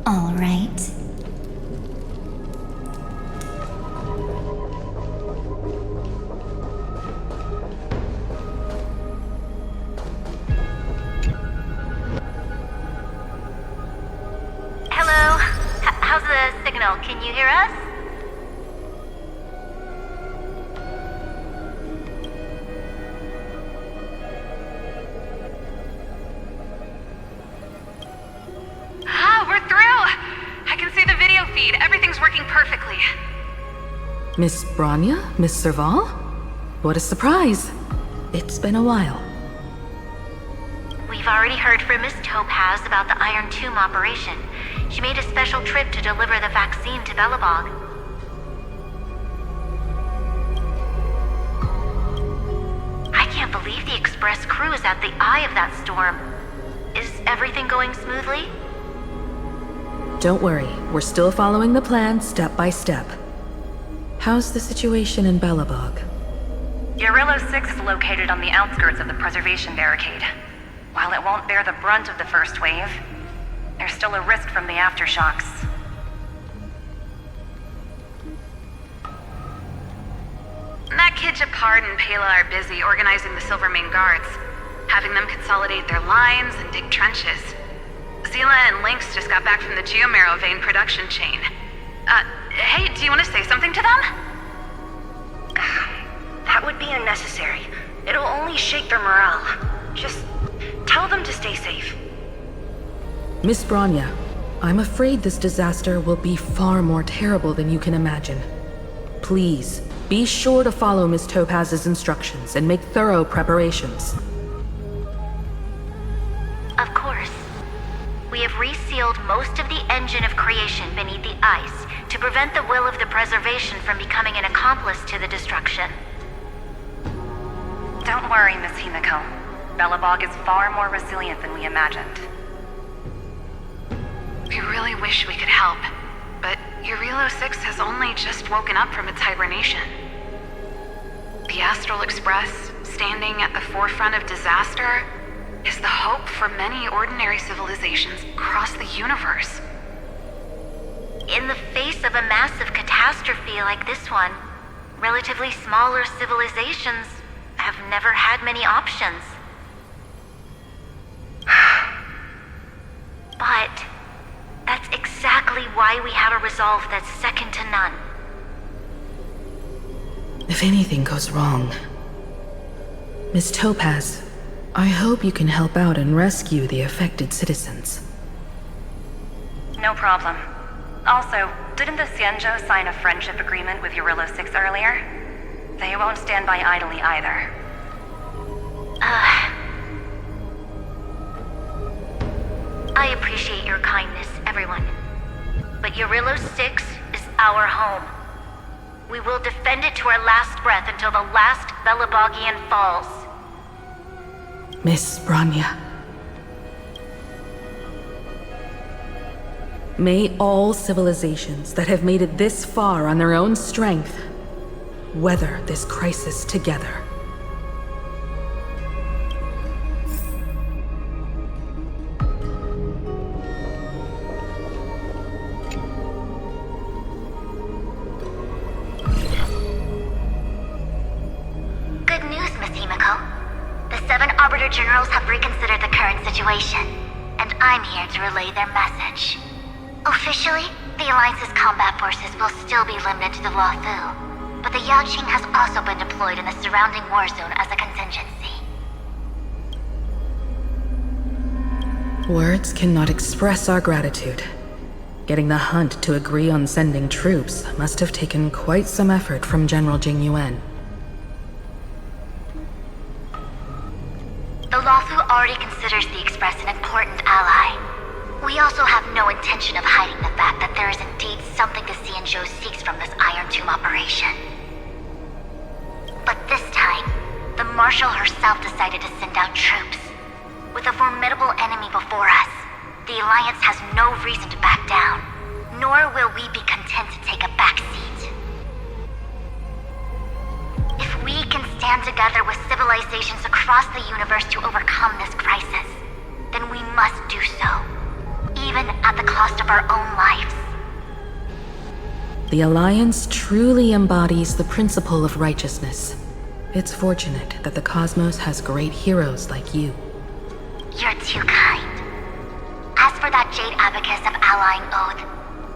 All right. Hello? How's the signal? Can you hear us? We're through! I can see the video feed. Everything's working perfectly. Miss Branya? Miss Serval? What a surprise. It's been a while. We've already heard from Miss Topaz about the Iron Tomb operation. She made a special trip to deliver the vaccine to Belobog. I can't believe the Express crew is at the eye of that storm. Is everything going smoothly? Don't worry, we're still following the plan step by step. How's the situation in Belobog? Urillo 6 is located on the outskirts of the preservation barricade. While it won't bear the brunt of the first wave, there's still a risk from the aftershocks. That kid Japard and Pela are busy organizing the Silvermane Guards, having them consolidate their lines and dig trenches. Zila and Lynx just got back from the Geomarrow vein production chain. Hey, do you want to say something to them? That would be unnecessary. It'll only shake their morale. Just tell them to stay safe. Miss Branya, I'm afraid this disaster will be far more terrible than you can imagine. Please, be sure to follow Miss Topaz's instructions and make thorough preparations. Of course. We have resealed most of the engine of creation beneath the ice to prevent the will of the preservation from becoming an accomplice to the destruction. Don't worry, Miss Himiko. Belobog is far more resilient than we imagined. We really wish we could help, but Urillo 6 has only just woken up from its hibernation. The Astral Express, standing at the forefront of disaster, is the hope for many ordinary civilizations across the universe. In the face of a massive catastrophe like this one, relatively smaller civilizations have never had many options. But that's exactly why we have a resolve that's second to none. If anything goes wrong... Miss Topaz, I hope you can help out and rescue the affected citizens. No problem. Also, didn't the Xianzhou sign a friendship agreement with Urillo 6 earlier? They won't stand by idly either. I appreciate your kindness, everyone. But Urillo 6 is our home. We will defend it to our last breath until the last Belobogian falls. Miss Branya. May all civilizations that have made it this far on their own strength weather this crisis together. Good news, Miss Himiko. The 7 Arbiter Generals have reconsidered the current situation, and I'm here to relay their message. Officially, the Alliance's combat forces will still be limited to the Luofu, but the Yaoqing has also been deployed in the surrounding war zone as a contingency. Words cannot express our gratitude. Getting the Hunt to agree on sending troops must have taken quite some effort from General Jing Yuan. The Luofu already considers the Express an important ally. We also have no intention of hiding the fact that there is indeed something the Xianzhou seeks from this Iron Tomb operation. But this time, the Marshal herself decided to send out troops. With a formidable enemy before us, the Alliance has no reason to back down, nor will we be content to take a back seat. If we can stand together with civilizations across the universe to overcome this crisis, then we must do so, even even at the cost of our own lives. The Alliance truly embodies the principle of righteousness. It's fortunate that the cosmos has great heroes like you. You're too kind. As for that Jade Abacus of Allying Oath,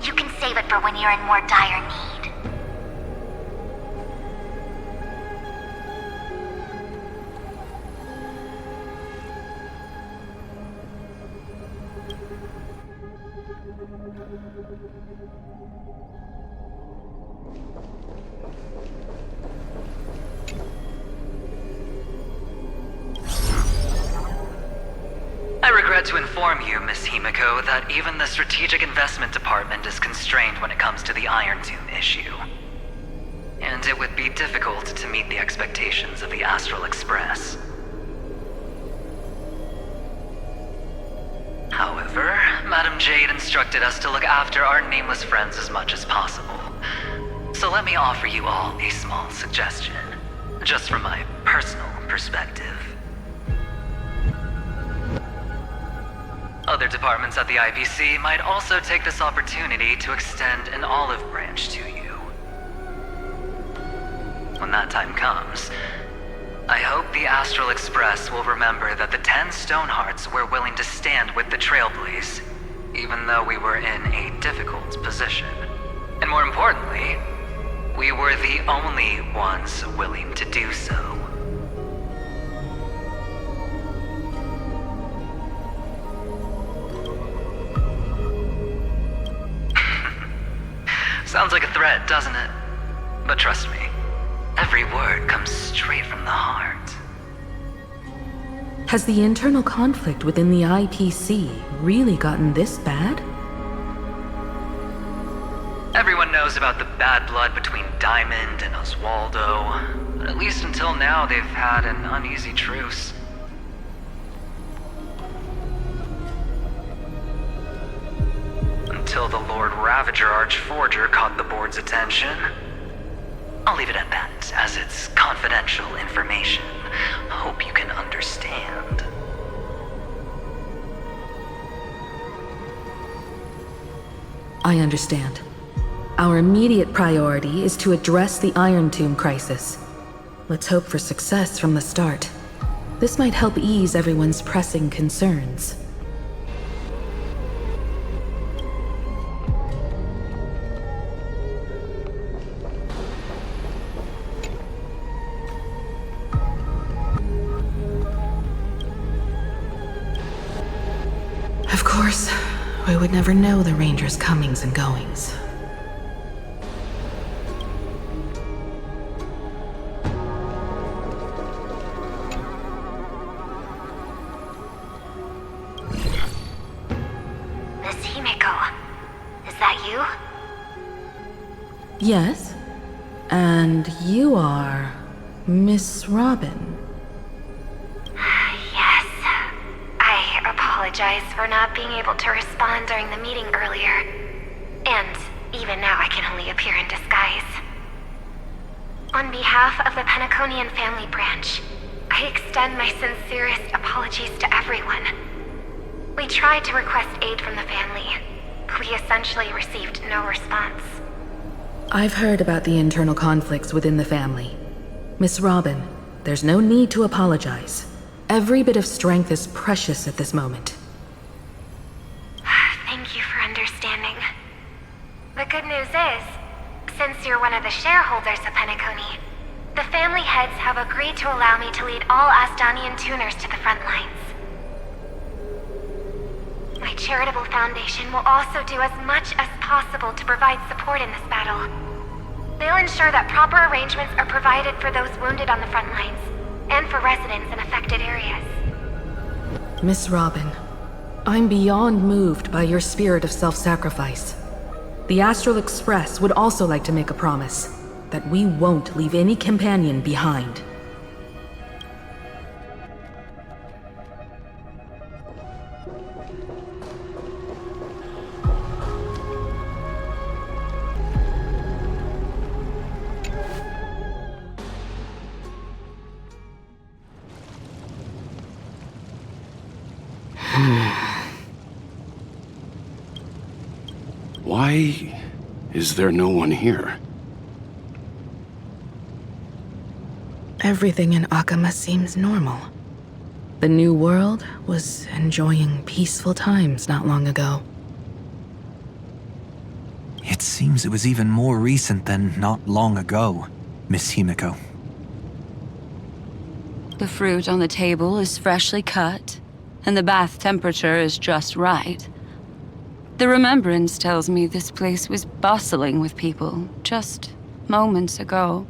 you can save it for when you're in more dire need. I regret to inform you, Miss Himiko, that even the Strategic Investment Department is constrained when it comes to the Iron Tomb issue. And it would be difficult to meet the expectations of the Astral Express. However, Madame Jade instructed us to look after our nameless friends as much as possible. So let me offer you all a small suggestion, just from my personal perspective. Other departments at the IPC might also take this opportunity to extend an olive branch to you. When that time comes, I hope the Astral Express will remember that the 10 Stonehearts were willing to stand with the Trailblaze, even though we were in a difficult position. And more importantly, we were the only ones willing to do so. Sounds like a threat, doesn't it? But trust me, every word comes straight from the heart. Has the internal conflict within the IPC really gotten this bad? Everyone knows about the bad blood between Diamond and Oswaldo, but at least until now they've had an uneasy truce. Until the Lord Ravager Archforger caught the board's attention. I'll leave it at that, as it's confidential information. Hope you can understand. I understand. Our immediate priority is to address the Iron Tomb crisis. Let's hope for success from the start. This might help ease everyone's pressing concerns. Of course, we would never know the Ranger's comings and goings. Miss Himiko, is that you? Yes? And you are Miss Robin. Yes. I apologize for not being able to respond during the meeting earlier. And even now I can only appear in disguise. On behalf of the Penaconian family branch, I extend my sincerest apologies to everyone. We tried to request aid from the family. We essentially received no response. I've heard about the internal conflicts within the family. Miss Robin, there's no need to apologize. Every bit of strength is precious at this moment. Thank you for understanding. The good news is, since you're one of the shareholders of Penacony, the family heads have agreed to allow me to lead all Astonian tuners to the front lines. My charitable foundation will also do as much as possible to provide support in this battle. They'll ensure that proper arrangements are provided for those wounded on the front lines, and for residents in affected areas. Miss Robin, I'm beyond moved by your spirit of self-sacrifice. The Astral Express would also like to make a promise that we won't leave any companion behind. Why is there no one here? Everything in Akama seems normal. The new world was enjoying peaceful times not long ago. It seems it was even more recent than not long ago, Miss Himiko. The fruit on the table is freshly cut, and the bath temperature is just right. The remembrance tells me this place was bustling with people just moments ago.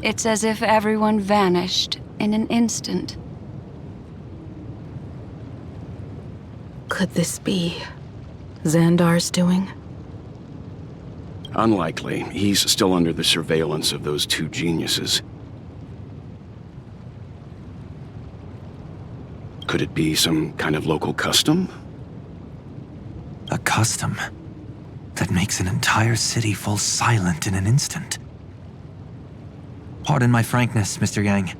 It's as if everyone vanished in an instant. Could this be Xandar's doing? Unlikely. He's still under the surveillance of those two geniuses. Could it be some kind of local custom? A custom that makes an entire city fall silent in an instant. Pardon my frankness, Mr. Yang,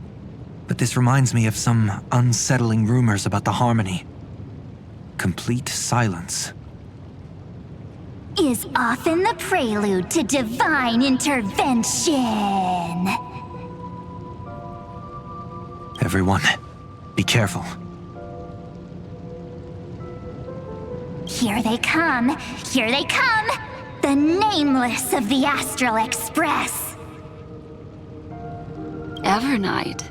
but this reminds me of some unsettling rumors about the Harmony. Complete silence. Is often the prelude to divine intervention. Everyone, be careful. Here they come! Here they come! The Nameless of the Astral Express! Evernight?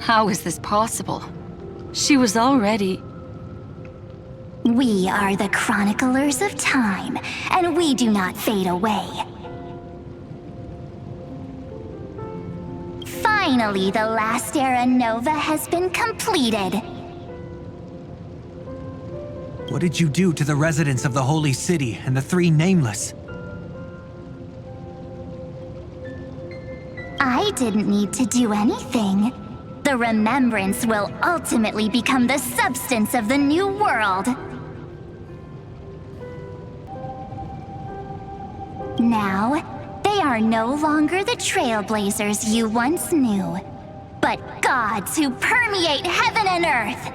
How is this possible? She was already... We are the chroniclers of time, and we do not fade away. Finally, the last era Nova has been completed. What did you do to the residents of the Holy City and the three Nameless? I didn't need to do anything. The remembrance will ultimately become the substance of the new world. Now, they are no longer the trailblazers you once knew, but gods who permeate heaven and earth.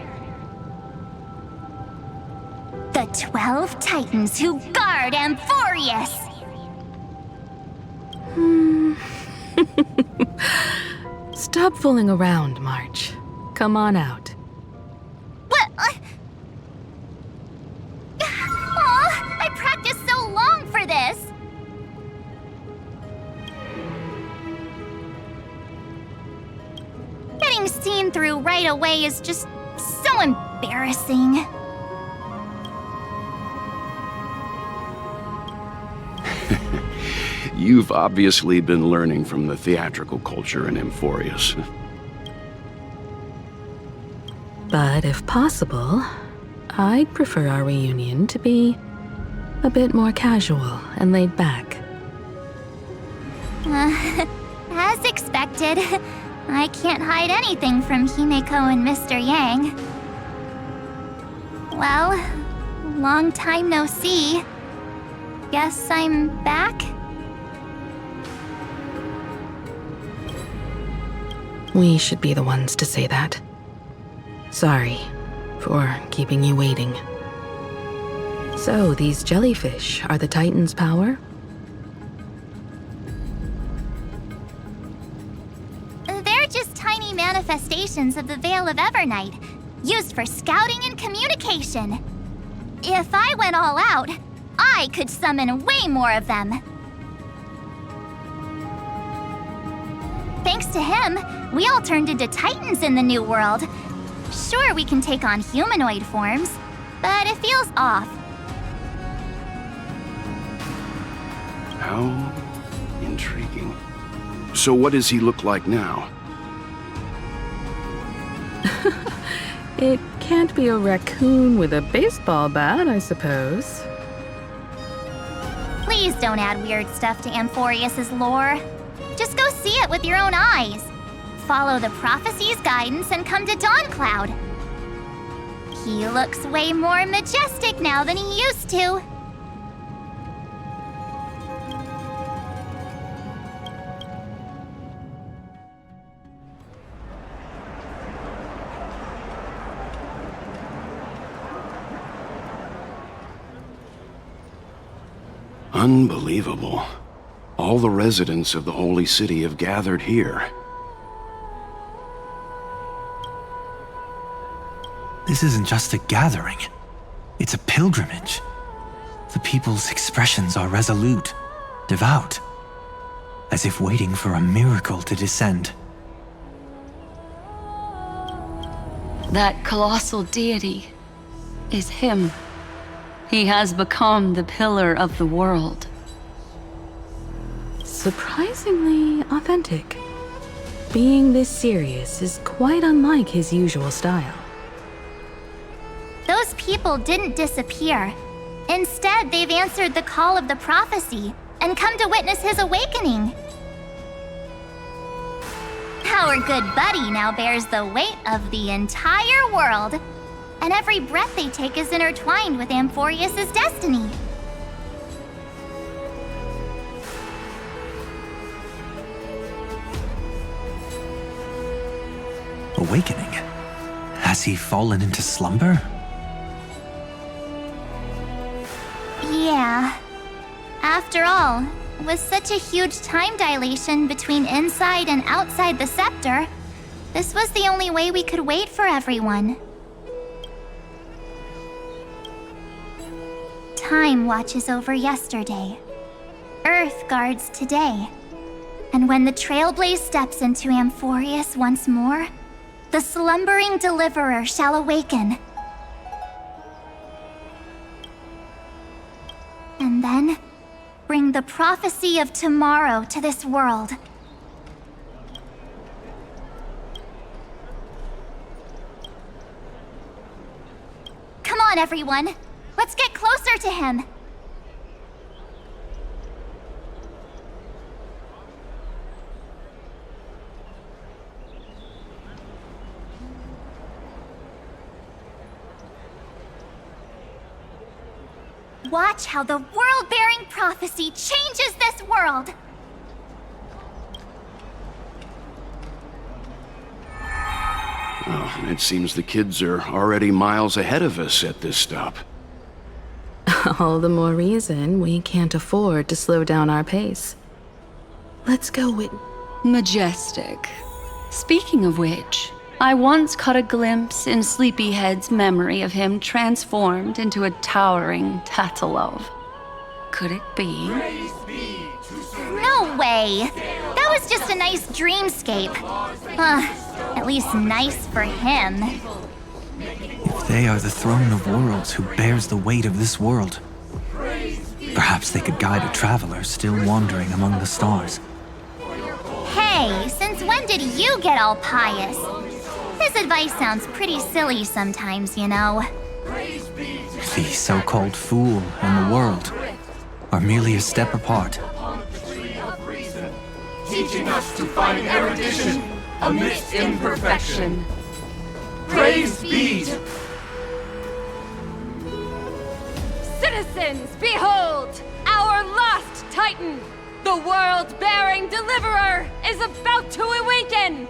The 12 Titans who guard Amphorius. Stop fooling around, March. Come on out. What? Oh, I practiced so long for this. Getting seen through right away is just so embarrassing. You've obviously been learning from the theatrical culture in Amphorius. But if possible, I'd prefer our reunion to be a bit more casual and laid back. As expected, I can't hide anything from Himeko and Mr. Yang. Well, long time no see. Guess I'm back? We should be the ones to say that. Sorry for keeping you waiting. So, these jellyfish are the Titan's power? They're just tiny manifestations of the Veil of Evernight, used for scouting and communication. If I went all out, I could summon way more of them. Thanks to him, we all turned into Titans in the new world. Sure, we can take on humanoid forms, but it feels off. How intriguing. So what does he look like now? It can't be a raccoon with a baseball bat, I suppose. Please don't add weird stuff to Amphorius' lore. Just go see it with your own eyes. Follow the prophecy's guidance and come to Dawncloud. He looks way more majestic now than he used to. Unbelievable. All the residents of the Holy City have gathered here. This isn't just a gathering. It's a pilgrimage. The people's expressions are resolute, devout, as if waiting for a miracle to descend. That colossal deity is him. He has become the pillar of the world. Surprisingly authentic. Being this serious is quite unlike his usual style. Those people didn't disappear. Instead, they've answered the call of the prophecy and come to witness his awakening. Our good buddy now bears the weight of the entire world, and every breath they take is intertwined with Amphorius' destiny. Awakening? Has he fallen into slumber? Yeah. After all, with such a huge time dilation between inside and outside the scepter, this was the only way we could wait for everyone. Time watches over yesterday. Earth guards today. And when the Trailblaze steps into Amphorius once more, the slumbering deliverer shall awaken. And then, bring the prophecy of tomorrow to this world. Come on, everyone. Let's get closer to him. Watch how the world-bearing prophecy changes this world! Oh, it seems the kids are already miles ahead of us at this stop. All the more reason we can't afford to slow down our pace. Let's go with... Majestic. Speaking of which, I once caught a glimpse in Sleepyhead's memory of him transformed into a towering Tatalov. Could it be? No way! That was just a nice dreamscape. At least nice for him. If they are the throne of worlds who bears the weight of this world, perhaps they could guide a traveler still wandering among the stars. Hey, since when did you get all pious? His advice sounds pretty silly sometimes, you know. The so-called fool and the world are merely a step apart. Teaching us to find erudition amidst imperfection. Praise be to... Citizens, behold! Our last Titan, the world-bearing deliverer, is about to awaken!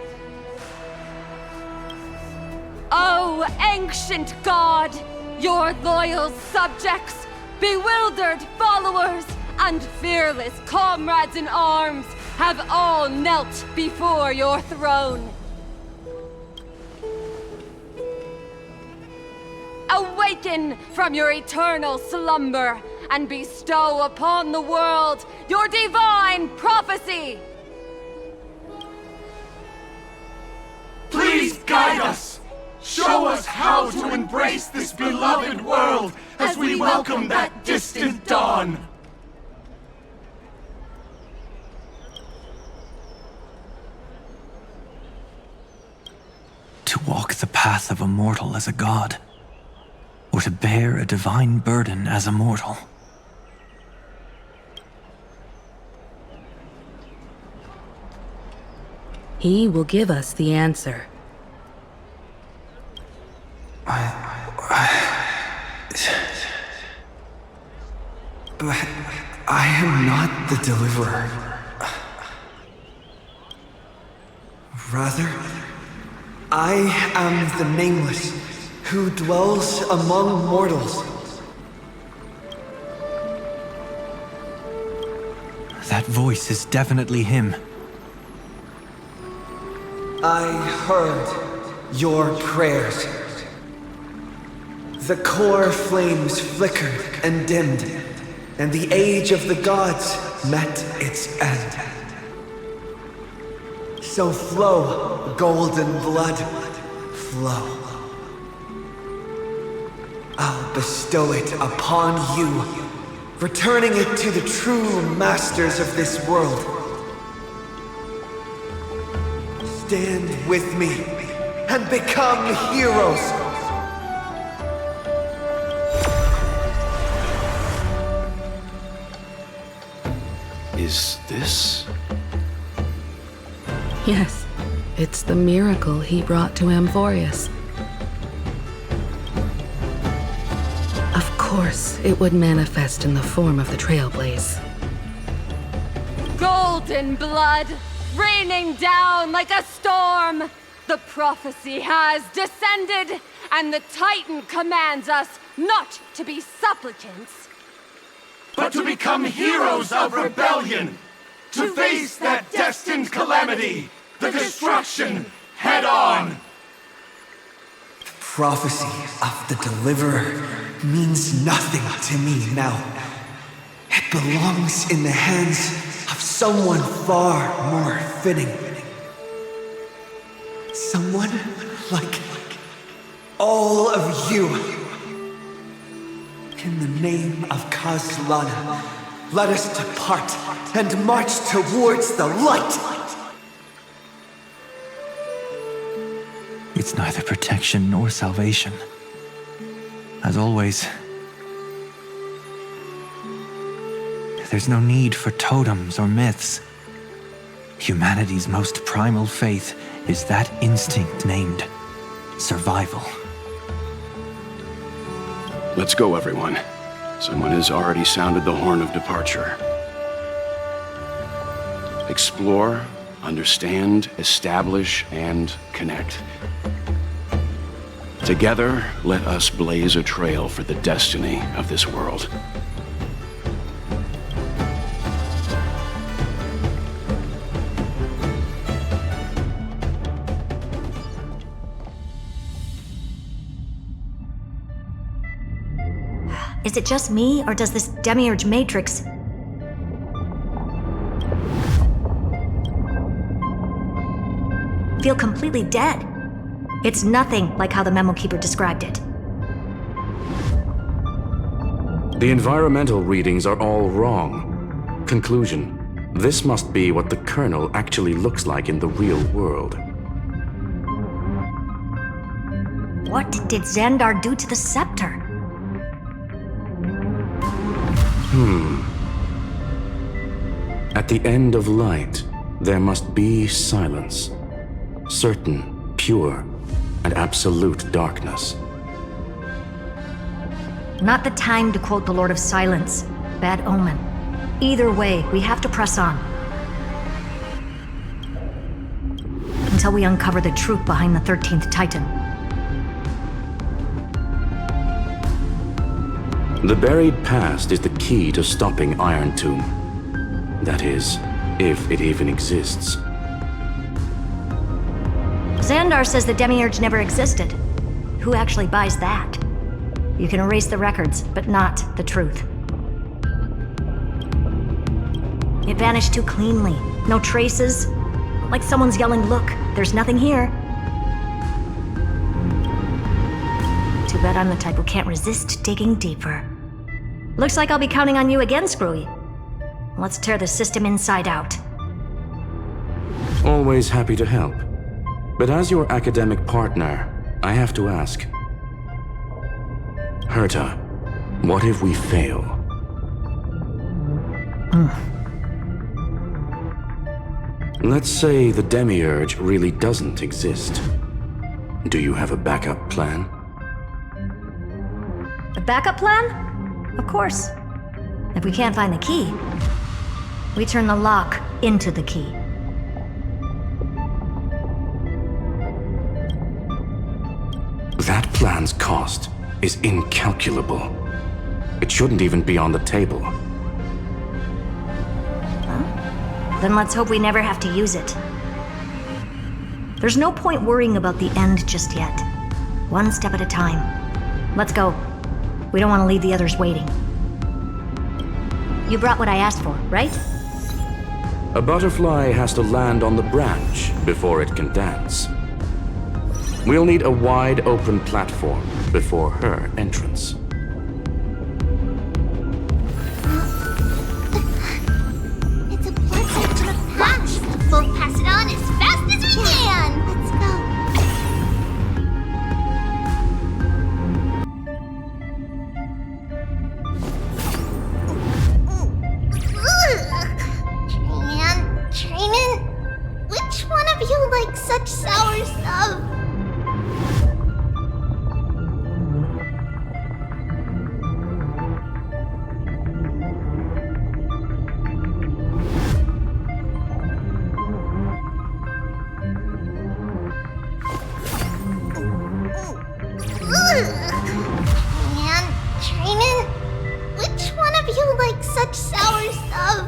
Oh, ancient god! Your loyal subjects, bewildered followers, and fearless comrades in arms have all knelt before your throne. Awaken from your eternal slumber and bestow upon the world your divine prophecy! Please guide us! Show us how to embrace this beloved world as we welcome that distant dawn! To walk the path of a mortal as a god, or to bear a divine burden as a mortal. He will give us the answer. I am not the deliverer. Rather, I am the Nameless, who dwells among mortals. That voice is definitely him. I heard your prayers. The core flames flickered and dimmed, and the age of the gods met its end. So flow, golden blood, flow. I'll bestow it upon you, returning it to the true masters of this world. Stand with me and become heroes. Is this? Yes, it's the miracle he brought to Amphorius. Of course, it would manifest in the form of the Trailblaze. Golden blood, raining down like a storm. The prophecy has descended, and the Titan commands us not to be supplicants, but to become heroes of rebellion, to face that destined calamity, the destruction, head on. The prophecy of the Deliverer means nothing to me now. It belongs in the hands of someone far more fitting. Someone like all of you. In the name of Kazlana, let us depart and march towards the light! It's neither protection nor salvation. As always, there's no need for totems or myths. Humanity's most primal faith is that instinct named survival. Let's go, everyone. Someone has already sounded the horn of departure. Explore, understand, establish, and connect. Together, let us blaze a trail for the destiny of this world. Is it just me, or does this Demiurge Matrix... feel completely dead? It's nothing like how the Memo Keeper described it. The environmental readings are all wrong. Conclusion: this must be what the kernel actually looks like in the real world. What did Xandar do to the scepter? At the end of light, there must be silence. Certain, pure, and absolute darkness. Not the time to quote the Lord of Silence. Bad omen. Either way, we have to press on. Until we uncover the truth behind the 13th Titan. The buried past is the key to stopping Iron Tomb. That is, if it even exists. Xandar says the Demiurge never existed. Who actually buys that? You can erase the records, but not the truth. It vanished too cleanly. No traces. Like someone's yelling, "Look, there's nothing here." Too bad I'm the type who can't resist digging deeper. Looks like I'll be counting on you again, Screwy. Let's tear the system inside out. Always happy to help. But as your academic partner, I have to ask. Herta, what if we fail? Let's say the Demiurge really doesn't exist. Do you have a backup plan? A backup plan? Of course. If we can't find the key, we turn the lock into the key. That plan's cost is incalculable. It shouldn't even be on the table. Huh? Then let's hope we never have to use it. There's no point worrying about the end just yet. One step at a time. Let's go. We don't want to leave the others waiting. You brought what I asked for, right? A butterfly has to land on the branch before it can dance. We'll need a wide open platform before her entrance. It's a blessing to the past. We'll pass it on as fast as we can. Let's go. Training? Which one of you likes such sour stuff? Training? Which one of you likes such sour stuff?